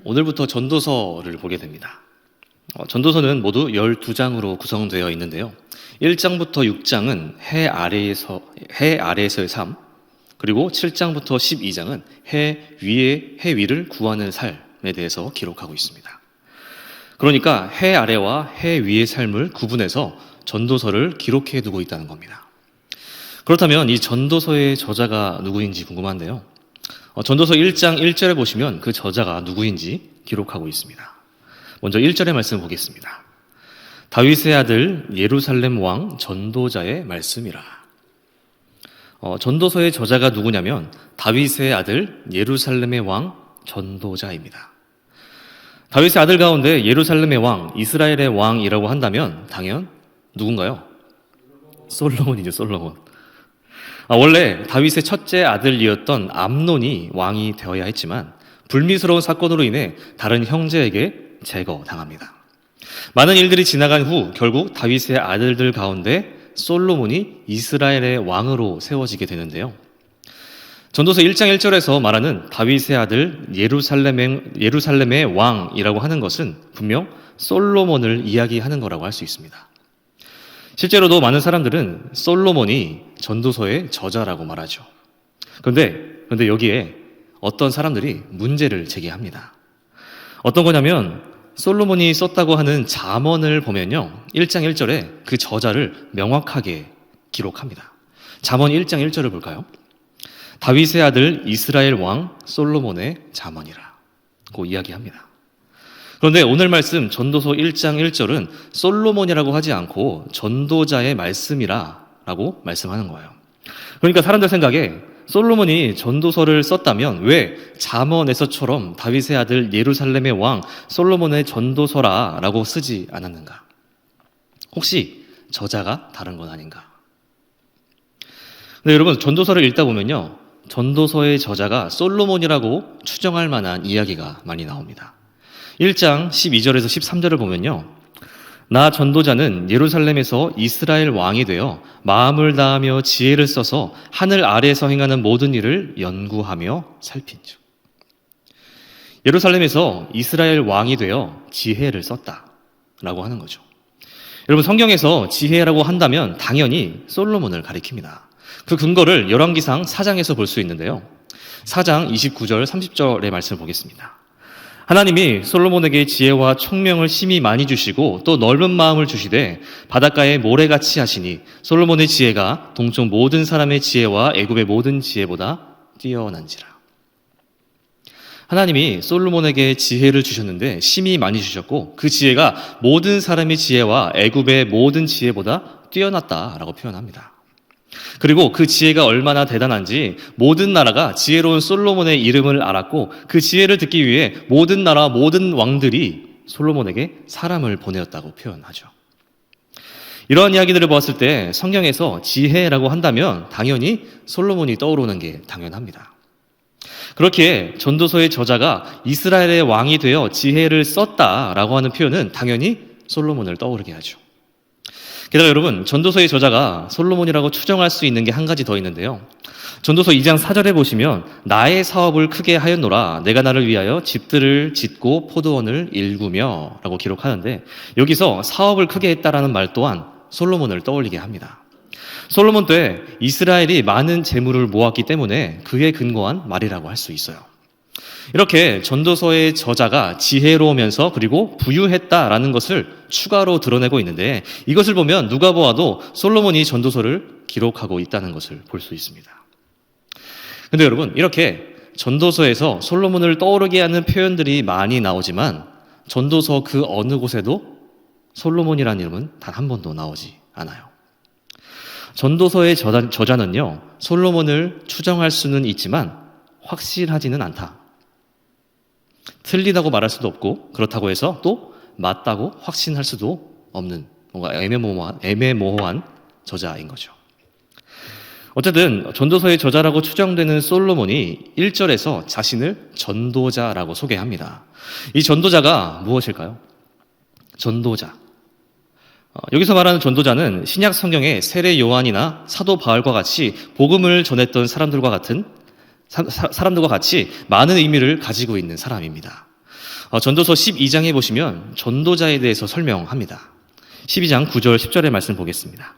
오늘부터 전도서를 보게 됩니다. 전도서는 모두 12장으로 구성되어 있는데요. 1장부터 6장은 해 아래에서의 삶, 그리고 7장부터 12장은 해 위를 구하는 삶에 대해서 기록하고 있습니다. 그러니까 해 아래와 해 위의 삶을 구분해서 전도서를 기록해 두고 있다는 겁니다. 그렇다면 이 전도서의 저자가 누구인지 궁금한데요. 전도서 1장 1절에 보시면 그 저자가 누구인지 기록하고 있습니다. 먼저 1절의 말씀을 보겠습니다. 다윗의 아들 예루살렘 왕 전도자의 말씀이라. 전도서의 저자가 누구냐면 다윗의 아들 예루살렘의 왕 전도자입니다. 다윗의 아들 가운데 예루살렘의 왕, 이스라엘의 왕이라고 한다면 당연 누군가요? 솔로몬이죠, 솔로몬. 원래 다윗의 첫째 아들이었던 암논이 왕이 되어야 했지만 불미스러운 사건으로 인해 다른 형제에게 제거당합니다. 많은 일들이 지나간 후 결국 다윗의 아들들 가운데 솔로몬이 이스라엘의 왕으로 세워지게 되는데요. 전도서 1장 1절에서 말하는 다윗의 아들 예루살렘의 왕이라고 하는 것은 분명 솔로몬을 이야기하는 거라고 할 수 있습니다. 실제로도 많은 사람들은 솔로몬이 전도서의 저자라고 말하죠. 그런데 여기에 어떤 사람들이 문제를 제기합니다. 어떤 거냐면 솔로몬이 썼다고 하는 잠언을 보면요. 1장 1절에 그 저자를 명확하게 기록합니다. 잠언 1장 1절을 볼까요? 다윗의 아들 이스라엘 왕 솔로몬의 잠언이라고 이야기합니다. 그런데 오늘 말씀 전도서 1장 1절은 솔로몬이라고 하지 않고 전도자의 말씀이라고 말씀하는 거예요. 그러니까 사람들 생각에 솔로몬이 전도서를 썼다면 왜 잠언에서처럼 다윗의 아들 예루살렘의 왕 솔로몬의 전도서라라고 쓰지 않았는가? 혹시 저자가 다른 건 아닌가? 근데 여러분 전도서를 읽다 보면요. 전도서의 저자가 솔로몬이라고 추정할 만한 이야기가 많이 나옵니다. 1장 12절에서 13절을 보면요. 나 전도자는 예루살렘에서 이스라엘 왕이 되어 마음을 다하며 지혜를 써서 하늘 아래에서 행하는 모든 일을 연구하며 살핀즉. 예루살렘에서 이스라엘 왕이 되어 지혜를 썼다라고 하는 거죠. 여러분 성경에서 지혜라고 한다면 당연히 솔로몬을 가리킵니다. 그 근거를 열왕기상 4장에서 볼 수 있는데요. 4장 29절 30절의 말씀을 보겠습니다. 하나님이 솔로몬에게 지혜와 총명을 심히 많이 주시고 또 넓은 마음을 주시되 바닷가에 모래같이 하시니 솔로몬의 지혜가 동쪽 모든 사람의 지혜와 애굽의 모든 지혜보다 뛰어난지라. 하나님이 솔로몬에게 지혜를 주셨는데 심히 많이 주셨고 그 지혜가 모든 사람의 지혜와 애굽의 모든 지혜보다 뛰어났다라고 표현합니다. 그리고 그 지혜가 얼마나 대단한지 모든 나라가 지혜로운 솔로몬의 이름을 알았고 그 지혜를 듣기 위해 모든 나라 모든 왕들이 솔로몬에게 사람을 보내었다고 표현하죠. 이러한 이야기들을 보았을 때 성경에서 지혜라고 한다면 당연히 솔로몬이 떠오르는 게 당연합니다. 그렇기에 전도서의 저자가 이스라엘의 왕이 되어 지혜를 썼다라고 하는 표현은 당연히 솔로몬을 떠오르게 하죠. 게다가 여러분 전도서의 저자가 솔로몬이라고 추정할 수 있는 게 한 가지 더 있는데요. 전도서 2장 4절에 보시면 나의 사업을 크게 하였노라 내가 나를 위하여 집들을 짓고 포도원을 일구며 라고 기록하는데 여기서 사업을 크게 했다라는 말 또한 솔로몬을 떠올리게 합니다. 솔로몬 때 이스라엘이 많은 재물을 모았기 때문에 그에 근거한 말이라고 할 수 있어요. 이렇게 전도서의 저자가 지혜로우면서 그리고 부유했다라는 것을 추가로 드러내고 있는데 이것을 보면 누가 보아도 솔로몬이 전도서를 기록하고 있다는 것을 볼 수 있습니다. 그런데 여러분 이렇게 전도서에서 솔로몬을 떠오르게 하는 표현들이 많이 나오지만 전도서 그 어느 곳에도 솔로몬이라는 이름은 단 한 번도 나오지 않아요. 전도서의 저자는요 솔로몬을 추정할 수는 있지만 확실하지는 않다. 틀리다고 말할 수도 없고 그렇다고 해서 또 맞다고 확신할 수도 없는 뭔가 애매모호한 저자인 거죠. 어쨌든 전도서의 저자라고 추정되는 솔로몬이 1절에서 자신을 전도자라고 소개합니다. 이 전도자가 무엇일까요? 전도자. 여기서 말하는 전도자는 신약 성경의 세례 요한이나 사도 바울과 같이 복음을 전했던 사람들과 같이 많은 의미를 가지고 있는 사람입니다. 전도서 12장에 보시면 전도자에 대해서 설명합니다. 12장 9절 10절의 말씀 보겠습니다.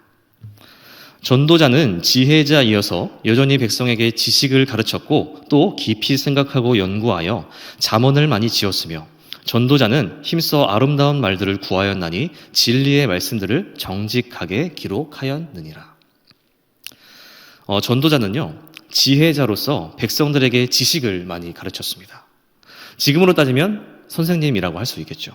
전도자는 지혜자이어서 여전히 백성에게 지식을 가르쳤고 또 깊이 생각하고 연구하여 잠언을 많이 지었으며 전도자는 힘써 아름다운 말들을 구하였나니 진리의 말씀들을 정직하게 기록하였느니라. 전도자는요, 지혜자로서 백성들에게 지식을 많이 가르쳤습니다. 지금으로 따지면 선생님이라고 할 수 있겠죠.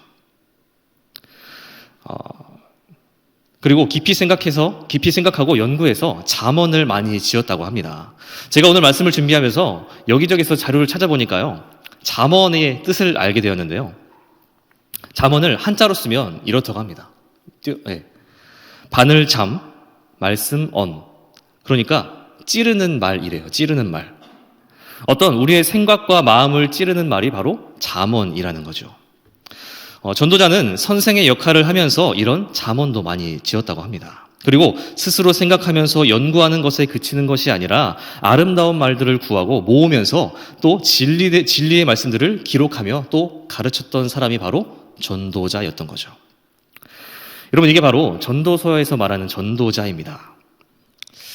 그리고 깊이 생각하고 연구해서 잠언을 많이 지었다고 합니다. 제가 오늘 말씀을 준비하면서 여기저기서 자료를 찾아보니까요, 잠언의 뜻을 알게 되었는데요. 잠언을 한자로 쓰면 이렇다고 합니다. 바늘 잠, 말씀 언. 그러니까 찌르는 말이래요. 찌르는 말. 어떤 우리의 생각과 마음을 찌르는 말이 바로 잠언이라는 거죠. 전도자는 선생의 역할을 하면서 이런 잠언도 많이 지었다고 합니다. 그리고 스스로 생각하면서 연구하는 것에 그치는 것이 아니라 아름다운 말들을 구하고 모으면서 또 진리의 말씀들을 기록하며 또 가르쳤던 사람이 바로 전도자였던 거죠. 여러분, 이게 바로 전도서에서 말하는 전도자입니다.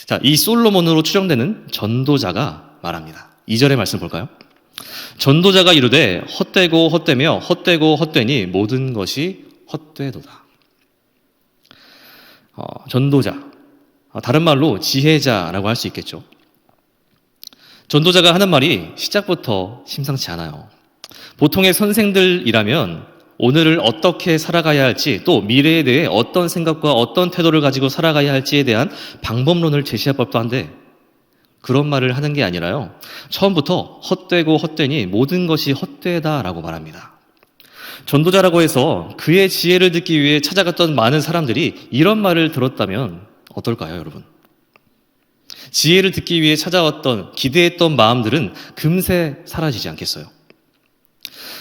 자, 이 솔로몬으로 추정되는 전도자가 말합니다. 2절의 말씀 볼까요? 전도자가 이르되 헛되고 헛되며 헛되고 헛되니 모든 것이 헛되도다. 전도자, 다른 말로 지혜자라고 할 수 있겠죠. 전도자가 하는 말이 시작부터 심상치 않아요. 보통의 선생들이라면 오늘을 어떻게 살아가야 할지, 또 미래에 대해 어떤 생각과 어떤 태도를 가지고 살아가야 할지에 대한 방법론을 제시할 법도 한데 그런 말을 하는 게 아니라요, 처음부터 헛되고 헛되니 모든 것이 헛되다라고 말합니다. 전도자라고 해서 그의 지혜를 듣기 위해 찾아갔던 많은 사람들이 이런 말을 들었다면 어떨까요, 여러분? 지혜를 듣기 위해 찾아왔던, 기대했던 마음들은 금세 사라지지 않겠어요?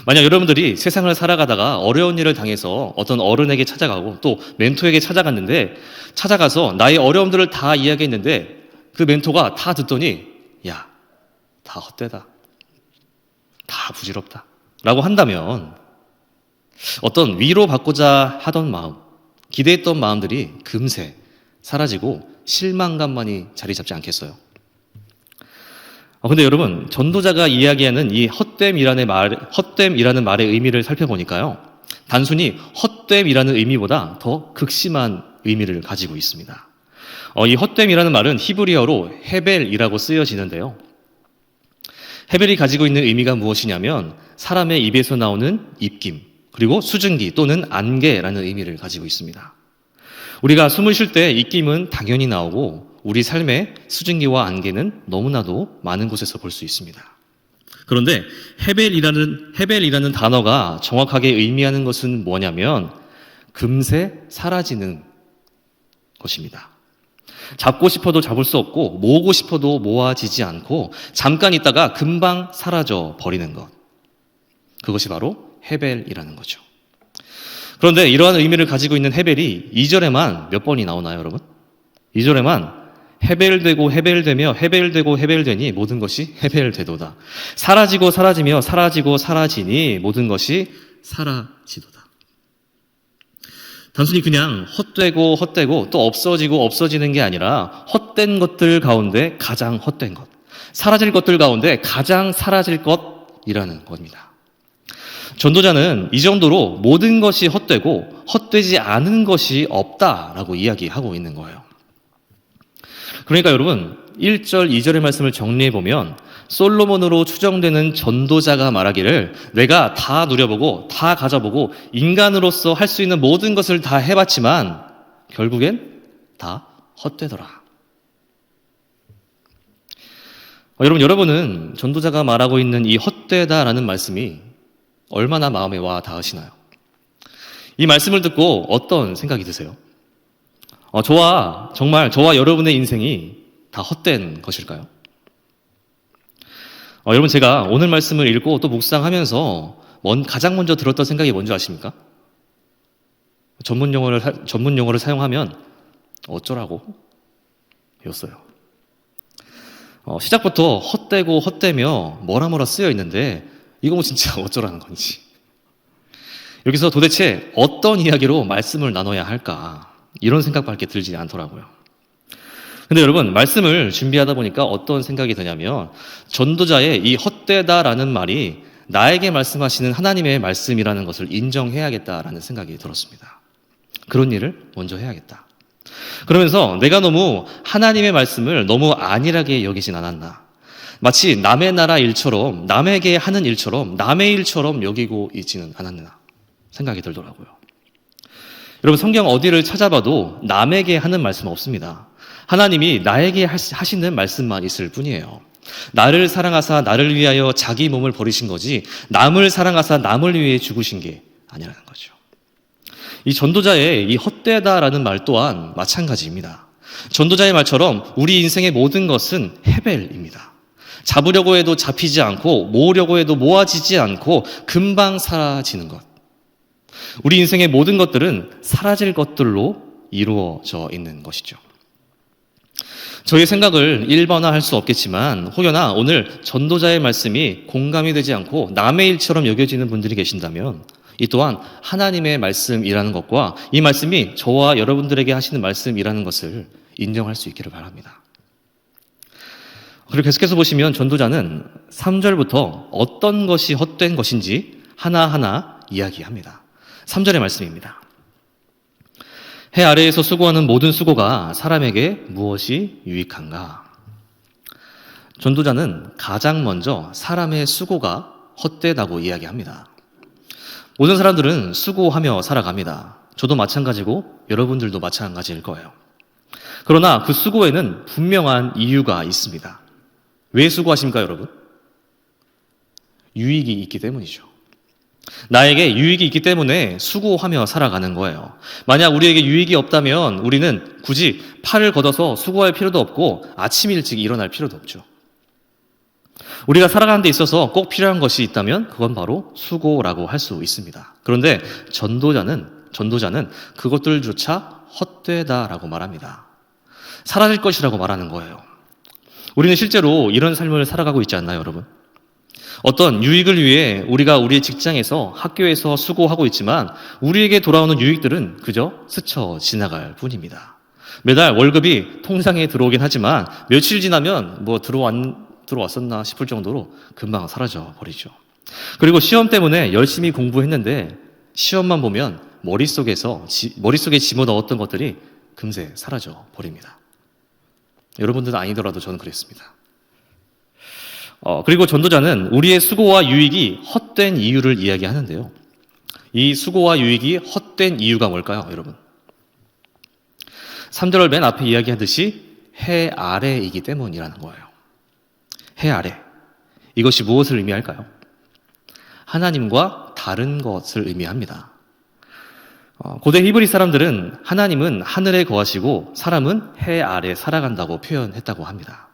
만약 여러분들이 세상을 살아가다가 어려운 일을 당해서 어떤 어른에게 찾아가고 또 멘토에게 찾아갔는데, 찾아가서 나의 어려움들을 다 이야기했는데 그 멘토가 다 듣더니 야, 다 헛되다, 다 부질없다 라고 한다면 어떤 위로받고자 하던 마음, 기대했던 마음들이 금세 사라지고 실망감만이 자리 잡지 않겠어요? 근데 여러분, 전도자가 이야기하는 이 헛됨이라는 말의 의미를 살펴보니까요, 단순히 헛됨이라는 의미보다 더 극심한 의미를 가지고 있습니다. 이 헛됨이라는 말은 히브리어로 헤벨이라고 쓰여지는데요. 헤벨이 가지고 있는 의미가 무엇이냐면 사람의 입에서 나오는 입김, 그리고 수증기 또는 안개라는 의미를 가지고 있습니다. 우리가 숨을 쉴 때 입김은 당연히 나오고 우리 삶의 수증기와 안개는 너무나도 많은 곳에서 볼 수 있습니다. 그런데 헤벨이라는 단어가 정확하게 의미하는 것은 뭐냐면 금세 사라지는 것입니다. 잡고 싶어도 잡을 수 없고 모으고 싶어도 모아지지 않고 잠깐 있다가 금방 사라져 버리는 것, 그것이 바로 헤벨이라는 거죠. 그런데 이러한 의미를 가지고 있는 헤벨이 2절에만 몇 번이 나오나요, 여러분? 2절에만 헤벨되고 헤벨되며 헤벨되고 헤벨되니 모든 것이 헤벨되도다. 사라지고 사라지며 사라지고 사라지니 모든 것이 사라지도다. 단순히 그냥 헛되고 헛되고 또 없어지고 없어지는 게 아니라 헛된 것들 가운데 가장 헛된 것, 사라질 것들 가운데 가장 사라질 것이라는 겁니다. 전도자는 이 정도로 모든 것이 헛되고 헛되지 않은 것이 없다라고 이야기하고 있는 거예요. 그러니까 여러분, 1절, 2절의 말씀을 정리해보면 솔로몬으로 추정되는 전도자가 말하기를 내가 다 누려보고 다 가져보고 인간으로서 할 수 있는 모든 것을 다 해봤지만 결국엔 다 헛되더라. 여러분은 전도자가 말하고 있는 이 헛되다라는 말씀이 얼마나 마음에 와 닿으시나요? 이 말씀을 듣고 어떤 생각이 드세요? 정말 저와 여러분의 인생이 다 헛된 것일까요? 여러분, 제가 오늘 말씀을 읽고 또 묵상하면서 가장 먼저 들었던 생각이 뭔지 아십니까? 전문 용어를 사용하면 어쩌라고? 였어요. 시작부터 헛되고 헛되며 뭐라 쓰여 있는데 이거 뭐 진짜 어쩌라는 건지. 여기서 도대체 어떤 이야기로 말씀을 나눠야 할까? 이런 생각밖에 들지 않더라고요. 근데 여러분, 말씀을 준비하다 보니까 어떤 생각이 드냐면, 전도자의 이 헛되다라는 말이 나에게 말씀하시는 하나님의 말씀이라는 것을 인정해야겠다라는 생각이 들었습니다. 그런 일을 먼저 해야겠다. 그러면서 내가 너무 하나님의 말씀을 너무 안일하게 여기진 않았나. 마치 남의 나라 일처럼, 남에게 하는 일처럼, 남의 일처럼 여기고 있지는 않았나 생각이 들더라고요. 여러분, 성경 어디를 찾아봐도 남에게 하는 말씀 없습니다. 하나님이 나에게 하시는 말씀만 있을 뿐이에요. 나를 사랑하사 나를 위하여 자기 몸을 버리신 거지 남을 사랑하사 남을 위해 죽으신 게 아니라는 거죠. 이 전도자의 이 헛되다라는 말 또한 마찬가지입니다. 전도자의 말처럼 우리 인생의 모든 것은 헤벨입니다. 잡으려고 해도 잡히지 않고 모으려고 해도 모아지지 않고 금방 사라지는 것. 우리 인생의 모든 것들은 사라질 것들로 이루어져 있는 것이죠. 저의 생각을 일반화할 수 없겠지만 혹여나 오늘 전도자의 말씀이 공감이 되지 않고 남의 일처럼 여겨지는 분들이 계신다면 이 또한 하나님의 말씀이라는 것과 이 말씀이 저와 여러분들에게 하시는 말씀이라는 것을 인정할 수 있기를 바랍니다. 그리고 계속해서 보시면 전도자는 3절부터 어떤 것이 헛된 것인지 하나하나 이야기합니다. 3절의 말씀입니다. 해 아래에서 수고하는 모든 수고가 사람에게 무엇이 유익한가? 전도자는 가장 먼저 사람의 수고가 헛되다고 이야기합니다. 모든 사람들은 수고하며 살아갑니다. 저도 마찬가지고 여러분들도 마찬가지일 거예요. 그러나 그 수고에는 분명한 이유가 있습니다. 왜 수고하십니까, 여러분? 유익이 있기 때문이죠. 나에게 유익이 있기 때문에 수고하며 살아가는 거예요. 만약 우리에게 유익이 없다면 우리는 굳이 팔을 걷어서 수고할 필요도 없고 아침 일찍 일어날 필요도 없죠. 우리가 살아가는 데 있어서 꼭 필요한 것이 있다면 그건 바로 수고라고 할 수 있습니다. 그런데 전도자는 그것들조차 헛되다라고 말합니다. 사라질 것이라고 말하는 거예요. 우리는 실제로 이런 삶을 살아가고 있지 않나요, 여러분? 어떤 유익을 위해 우리가 우리의 직장에서 학교에서 수고하고 있지만 우리에게 돌아오는 유익들은 그저 스쳐 지나갈 뿐입니다. 매달 월급이 통장에 들어오긴 하지만 며칠 지나면 들어왔었나 싶을 정도로 금방 사라져 버리죠. 그리고 시험 때문에 열심히 공부했는데 시험만 보면 머릿속에 집어넣었던 것들이 금세 사라져 버립니다. 여러분들은 아니더라도 저는 그랬습니다. 그리고 전도자는 우리의 수고와 유익이 헛된 이유를 이야기하는데요. 이 수고와 유익이 헛된 이유가 뭘까요, 여러분? 3절 맨 앞에 이야기하듯이 해 아래이기 때문이라는 거예요. 해 아래. 이것이 무엇을 의미할까요? 하나님과 다른 것을 의미합니다. 고대 히브리 사람들은 하나님은 하늘에 거하시고 사람은 해 아래 살아간다고 표현했다고 합니다.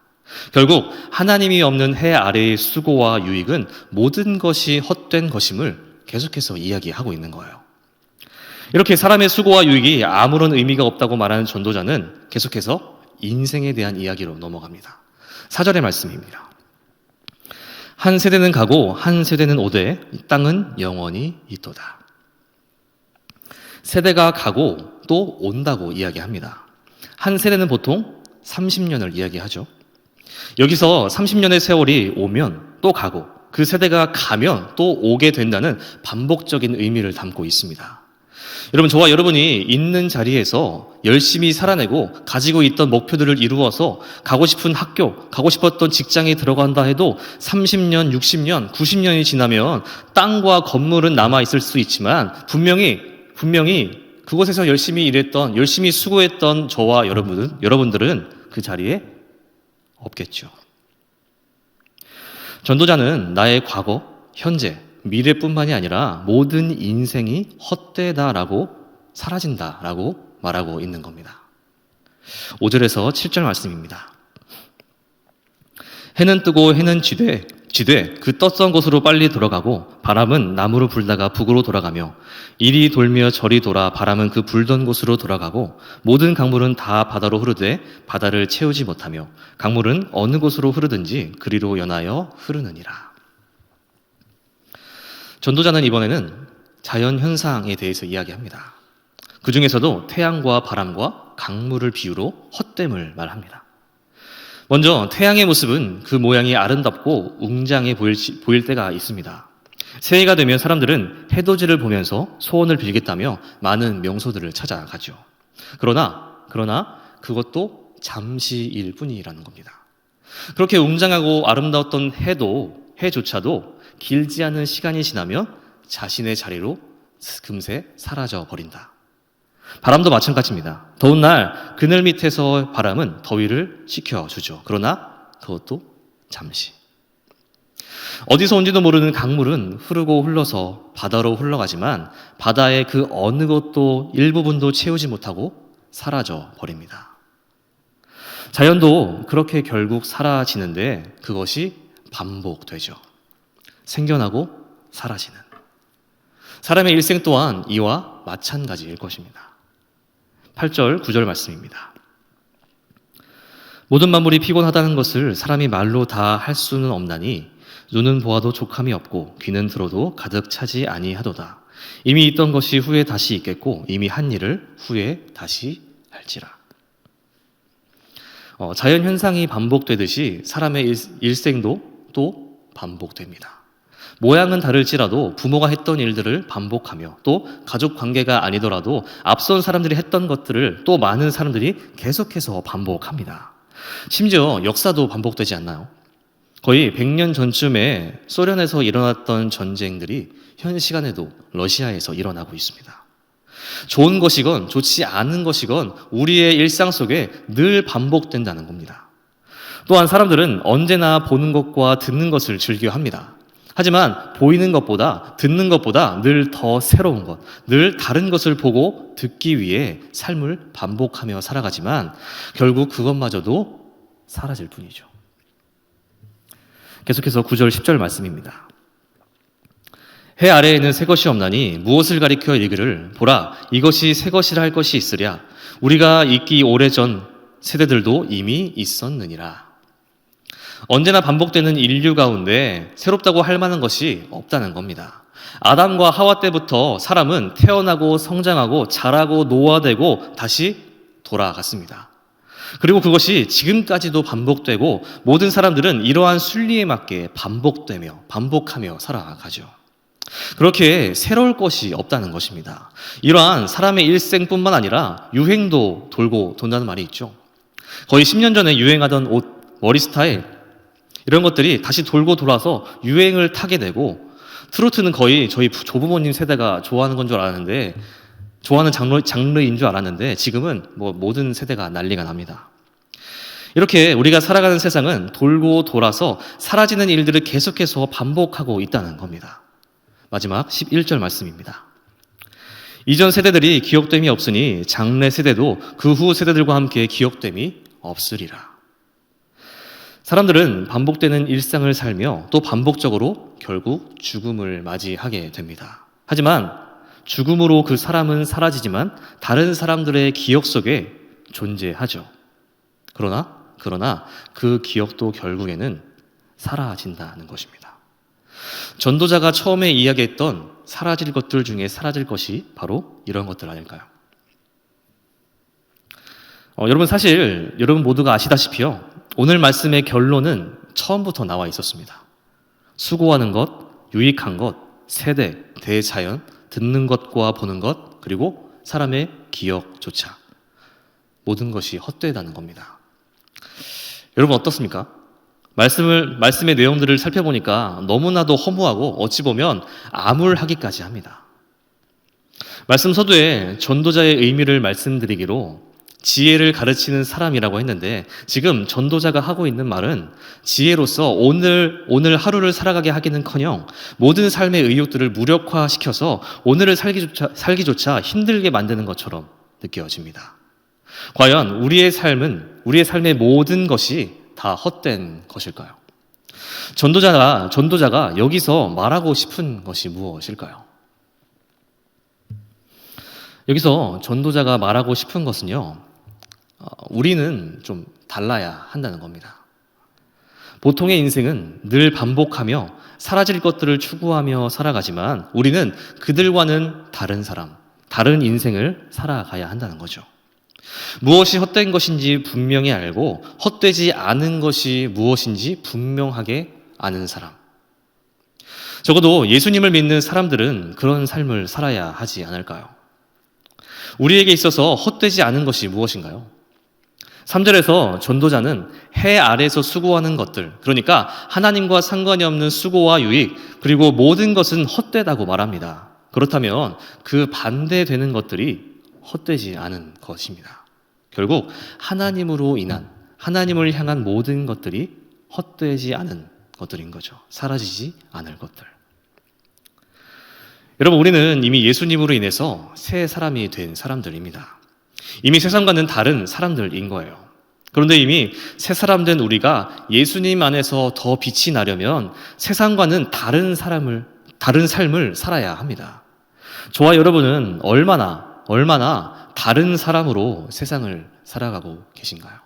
결국 하나님이 없는 해 아래의 수고와 유익은 모든 것이 헛된 것임을 계속해서 이야기하고 있는 거예요. 이렇게 사람의 수고와 유익이 아무런 의미가 없다고 말하는 전도자는 계속해서 인생에 대한 이야기로 넘어갑니다. 4절의 말씀입니다. 한 세대는 가고 한 세대는 오되 땅은 영원히 있도다. 세대가 가고 또 온다고 이야기합니다. 한 세대는 보통 30년을 이야기하죠. 여기서 30년의 세월이 오면 또 가고 그 세대가 가면 또 오게 된다는 반복적인 의미를 담고 있습니다. 여러분, 저와 여러분이 있는 자리에서 열심히 살아내고 가지고 있던 목표들을 이루어서 가고 싶은 학교, 가고 싶었던 직장에 들어간다 해도 30년, 60년, 90년이 지나면 땅과 건물은 남아있을 수 있지만 분명히 그곳에서 열심히 일했던, 열심히 수고했던 저와 여러분들은 그 자리에 없겠죠. 전도자는 나의 과거, 현재, 미래뿐만이 아니라 모든 인생이 헛되다라고 사라진다라고 말하고 있는 겁니다. 5절에서 7절 말씀입니다. 해는 뜨고 해는 지되 그 떴던 곳으로 빨리 돌아가고 바람은 남으로 불다가 북으로 돌아가며 이리 돌며 저리 돌아 바람은 그 불던 곳으로 돌아가고 모든 강물은 다 바다로 흐르되 바다를 채우지 못하며 강물은 어느 곳으로 흐르든지 그리로 연하여 흐르느니라. 전도자는 이번에는 자연 현상에 대해서 이야기합니다. 그 중에서도 태양과 바람과 강물을 비유로 헛됨을 말합니다. 먼저 태양의 모습은 그 모양이 아름답고 웅장해 보일 때가 있습니다. 새해가 되면 사람들은 해돋이를 보면서 소원을 빌겠다며 많은 명소들을 찾아가죠. 그러나 그것도 잠시일 뿐이라는 겁니다. 그렇게 웅장하고 아름다웠던 해조차도 길지 않은 시간이 지나면 자신의 자리로 금세 사라져 버린다. 바람도 마찬가지입니다. 더운 날 그늘 밑에서 바람은 더위를 식혀주죠. 그러나 그것도 잠시. 어디서 온지도 모르는 강물은 흐르고 흘러서 바다로 흘러가지만 바다의 그 어느 것도 일부분도 채우지 못하고 사라져 버립니다. 자연도 그렇게 결국 사라지는데 그것이 반복되죠. 생겨나고 사라지는. 사람의 일생 또한 이와 마찬가지일 것입니다. 8절, 9절 말씀입니다. 모든 만물이 피곤하다는 것을 사람이 말로 다 할 수는 없나니 눈은 보아도 족함이 없고 귀는 들어도 가득 차지 아니하도다. 이미 있던 것이 후에 다시 있겠고 이미 한 일을 후에 다시 할지라. 자연 현상이 반복되듯이 사람의 일생도 또 반복됩니다. 모양은 다를지라도 부모가 했던 일들을 반복하며 또 가족 관계가 아니더라도 앞선 사람들이 했던 것들을 또 많은 사람들이 계속해서 반복합니다. 심지어 역사도 반복되지 않나요? 거의 100년 전쯤에 소련에서 일어났던 전쟁들이 현 시간에도 러시아에서 일어나고 있습니다. 좋은 것이건 좋지 않은 것이건 우리의 일상 속에 늘 반복된다는 겁니다. 또한 사람들은 언제나 보는 것과 듣는 것을 즐겨합니다. 하지만 보이는 것보다 듣는 것보다 늘 더 새로운 것, 늘 다른 것을 보고 듣기 위해 삶을 반복하며 살아가지만 결국 그것마저도 사라질 뿐이죠. 계속해서 9절, 10절 말씀입니다. 해 아래에는 새 것이 없나니 무엇을 가리켜 이르기를 보라 이것이 새 것이라 할 것이 있으랴 우리가 있기 오래전 세대들도 이미 있었느니라. 언제나 반복되는 인류 가운데 새롭다고 할 만한 것이 없다는 겁니다. 아담과 하와 때부터 사람은 태어나고 성장하고 자라고 노화되고 다시 돌아갔습니다. 그리고 그것이 지금까지도 반복되고 모든 사람들은 이러한 순리에 맞게 반복하며 살아가죠. 그렇게 새로울 것이 없다는 것입니다. 이러한 사람의 일생뿐만 아니라 유행도 돌고 돈다는 말이 있죠. 거의 10년 전에 유행하던 옷, 머리 스타일 이런 것들이 다시 돌고 돌아서 유행을 타게 되고 트로트는 거의 저희 조부모님 세대가 좋아하는 건 줄 알았는데 좋아하는 장르인 줄 알았는데 지금은 모든 세대가 난리가 납니다. 이렇게 우리가 살아가는 세상은 돌고 돌아서 사라지는 일들을 계속해서 반복하고 있다는 겁니다. 마지막 11절 말씀입니다. 이전 세대들이 기억됨이 없으니 장래 세대도 그 후 세대들과 함께 기억됨이 없으리라. 사람들은 반복되는 일상을 살며 또 반복적으로 결국 죽음을 맞이하게 됩니다. 하지만 죽음으로 그 사람은 사라지지만 다른 사람들의 기억 속에 존재하죠. 그러나 그 기억도 결국에는 사라진다는 것입니다. 전도자가 처음에 이야기했던 사라질 것들 중에 사라질 것이 바로 이런 것들 아닐까요? 여러분 사실 여러분 모두가 아시다시피요. 오늘 말씀의 결론은 처음부터 나와 있었습니다. 수고하는 것, 유익한 것, 세대, 대자연, 듣는 것과 보는 것, 그리고 사람의 기억조차 모든 것이 헛되다는 겁니다. 여러분 어떻습니까? 말씀의 내용들을 살펴보니까 너무나도 허무하고 어찌 보면 암울하기까지 합니다. 말씀 서두에 전도자의 의미를 말씀드리기로 지혜를 가르치는 사람이라고 했는데 지금 전도자가 하고 있는 말은 지혜로서 오늘 하루를 살아가게 하기는커녕 모든 삶의 의욕들을 무력화시켜서 오늘을 살기조차 힘들게 만드는 것처럼 느껴집니다. 과연 우리의 삶의 모든 것이 다 헛된 것일까요? 전도자가 여기서 말하고 싶은 것이 무엇일까요? 여기서 전도자가 말하고 싶은 것은요, 우리는 좀 달라야 한다는 겁니다. 보통의 인생은 늘 반복하며 사라질 것들을 추구하며 살아가지만 우리는 그들과는 다른 사람, 다른 인생을 살아가야 한다는 거죠. 무엇이 헛된 것인지 분명히 알고 헛되지 않은 것이 무엇인지 분명하게 아는 사람. 적어도 예수님을 믿는 사람들은 그런 삶을 살아야 하지 않을까요? 우리에게 있어서 헛되지 않은 것이 무엇인가요? 3절에서 전도자는 해 아래서 수고하는 것들, 그러니까 하나님과 상관이 없는 수고와 유익, 그리고 모든 것은 헛되다고 말합니다. 그렇다면 그 반대되는 것들이 헛되지 않은 것입니다. 결국 하나님으로 인한, 하나님을 향한 모든 것들이 헛되지 않은 것들인 거죠. 사라지지 않을 것들. 여러분, 우리는 이미 예수님으로 인해서 새 사람이 된 사람들입니다. 이미 세상과는 다른 사람들인 거예요. 그런데 이미 새 사람 된 우리가 예수님 안에서 더 빛이 나려면 세상과는 다른 삶을 살아야 합니다. 저와 여러분은 얼마나 다른 사람으로 세상을 살아가고 계신가요?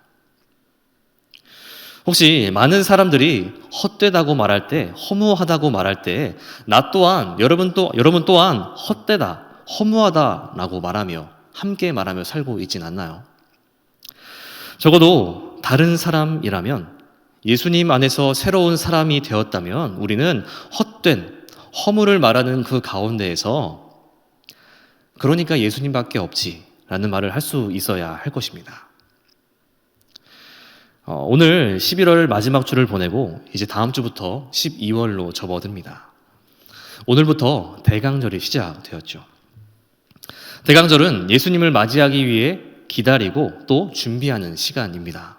혹시 많은 사람들이 헛되다고 말할 때, 허무하다고 말할 때, 나 또한, 여러분 또한 헛되다, 허무하다라고 함께 말하며 살고 있진 않나요? 적어도 다른 사람이라면, 예수님 안에서 새로운 사람이 되었다면, 우리는 헛된, 허물을 말하는 그 가운데에서, 그러니까 예수님밖에 없지, 라는 말을 할 수 있어야 할 것입니다. 오늘 11월 마지막 주를 보내고 이제 다음 주부터 12월로 접어듭니다. 오늘부터 대강절이 시작되었죠. 대강절은 예수님을 맞이하기 위해 기다리고 또 준비하는 시간입니다.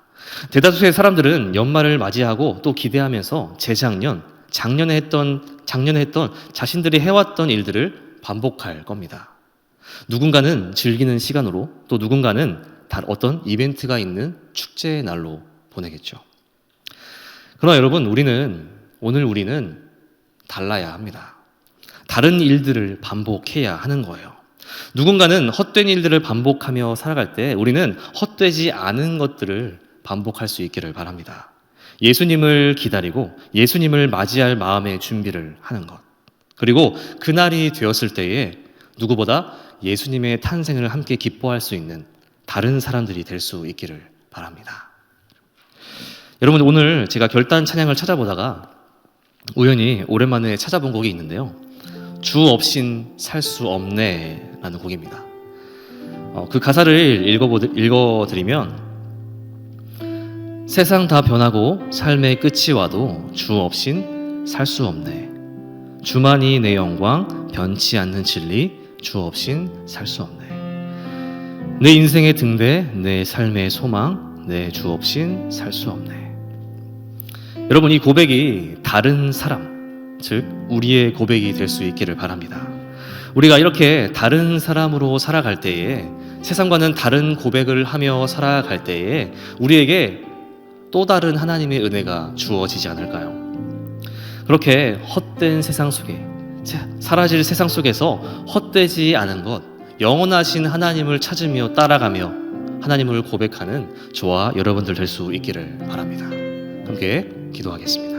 대다수의 사람들은 연말을 맞이하고 또 기대하면서 작년에 했던 자신들이 해왔던 일들을 반복할 겁니다. 누군가는 즐기는 시간으로, 또 누군가는 어떤 이벤트가 있는 축제의 날로 보내겠죠. 그러나 여러분, 오늘 우리는 달라야 합니다. 다른 일들을 반복해야 하는 거예요. 누군가는 헛된 일들을 반복하며 살아갈 때 우리는 헛되지 않은 것들을 반복할 수 있기를 바랍니다. 예수님을 기다리고 예수님을 맞이할 마음의 준비를 하는 것. 그리고 그날이 되었을 때에 누구보다 예수님의 탄생을 함께 기뻐할 수 있는 다른 사람들이 될 수 있기를 바랍니다. 여러분, 오늘 제가 결단 찬양을 찾아보다가 우연히 오랜만에 찾아본 곡이 있는데요. 주 없인 살 수 없네 라는 곡입니다. 그 가사를 읽어드리면, 세상 다 변하고 삶의 끝이 와도 주 없인 살 수 없네. 주만이 내 영광, 변치 않는 진리, 주 없인 살 수 없네. 내 인생의 등대, 내 삶의 소망, 내 주 없인 살 수 없네. 여러분, 이 고백이 다른 사람, 즉 우리의 고백이 될 수 있기를 바랍니다. 우리가 이렇게 다른 사람으로 살아갈 때에, 세상과는 다른 고백을 하며 살아갈 때에 우리에게 또 다른 하나님의 은혜가 주어지지 않을까요? 그렇게 헛된 세상 속에, 사라질 세상 속에서 헛되지 않은 것, 영원하신 하나님을 찾으며 따라가며 하나님을 고백하는 저와 여러분들 될 수 있기를 바랍니다. 함께 기도하겠습니다.